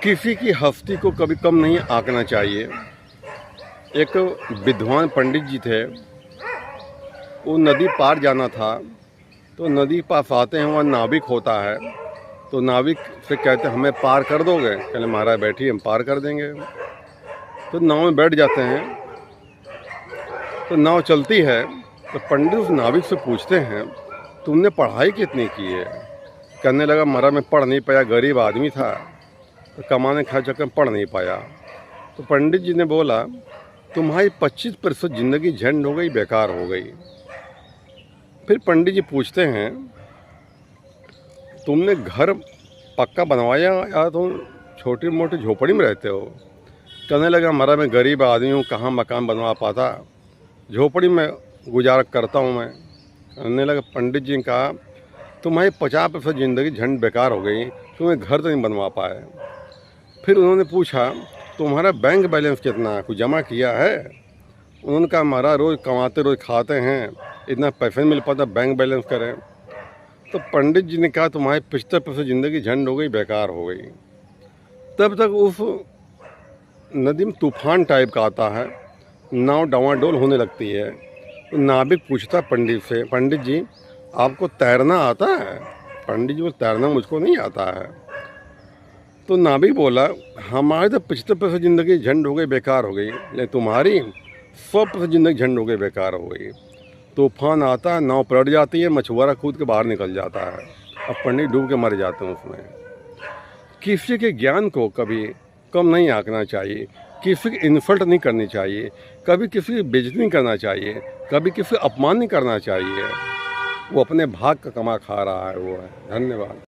किसी की हस्ती को कभी कम नहीं आंकना चाहिए। एक विद्वान पंडित जी थे, वो नदी पार जाना था, तो नदी पास आते हैं, वहाँ नाविक होता है, तो नाविक से कहते हैं हमें पार कर दोगे? कहले महाराज बैठिए, हम पार कर देंगे। तो नाव में बैठ जाते हैं, तो नाव चलती है, तो पंडित उस नाविक से पूछते हैं तुमने पढ़ाई कितनी की है? कहने लगा महाराज मैं पढ़ नहीं पाया, गरीब आदमी था, तो कमाने खा चक्कर पढ़ नहीं पाया। तो पंडित जी ने बोला तुम्हारी 25% ज़िंदगी झंड हो गई, बेकार हो गई। फिर पंडित जी पूछते हैं तुमने घर पक्का बनवाया या तुम छोटी मोटी झोपड़ी में रहते हो? कहने लगा महाराज मैं गरीब आदमी हूँ, कहाँ मकान बनवा पाता, झोपड़ी में गुजारा करता हूँ मैं। कहने लगा पंडित जी ने कहा तुम्हारी 50% ज़िंदगी झंड बेकार हो गई, तुम्हें घर तो नहीं बनवा पाए। फिर उन्होंने पूछा तुम्हारा बैंक बैलेंस कितना है, कुछ जमा किया है? उन्होंने कहा महाराज रोज़ कमाते रोज़ खाते हैं, इतना पैसा नहीं मिल पाता बैंक बैलेंस करें। तो पंडित जी ने कहा तुम्हारी 75% ज़िंदगी झंड हो गई, बेकार हो गई। तब तक उस नदी में तूफान टाइप का आता है, नाव डावाडोल होने लगती है। तो नाविक पूछता पंडित से पंडित जी आपको तैरना आता है? पंडित जी को तैरना मुझको नहीं आता है। तो नाविक बोला हमारी तो 75% ज़िंदगी झंड हो गई, बेकार हो गई, लेकिन तुम्हारी 100% ज़िंदगी झंड हो गई, बेकार हो गई। तूफान आता है, नाव पलट जाती है, मछुआरा कूद के बाहर निकल जाता है, अब पंडित डूब के मर जाते हैं उसमें। किसी के ज्ञान को कभी कम नहीं आंकना चाहिए, किसी की इन्सल्ट नहीं करनी चाहिए, कभी किसी की बेइज्जती नहीं करना चाहिए, कभी किसी का अपमान नहीं करना चाहिए। वो अपने भाग का कमा खा रहा है, वो है। धन्यवाद।